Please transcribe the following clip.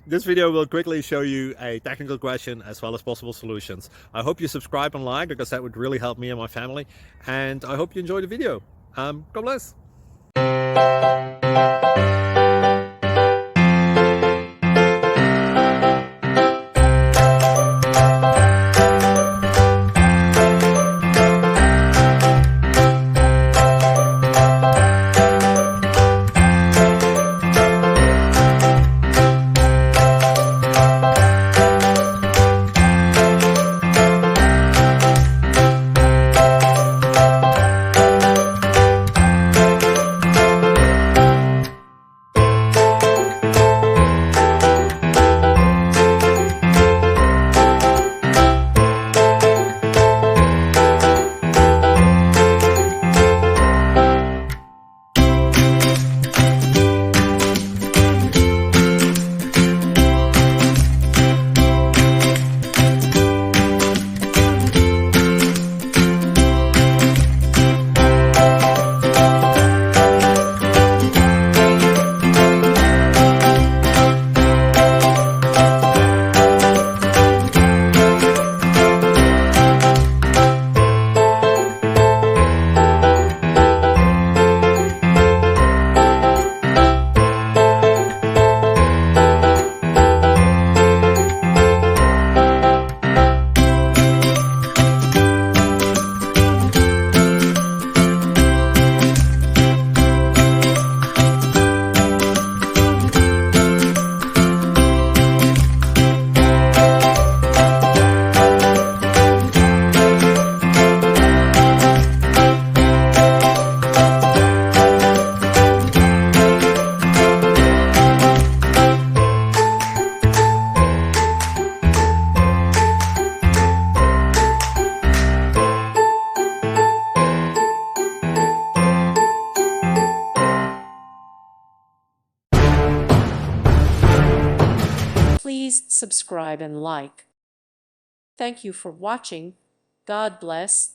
This video will quickly show you a technical question as well as possible solutions. I hope you subscribe and like, because that would really help me and my family. And I hope you enjoy the video. God bless. Please subscribe and like. Thank you for watching. God bless.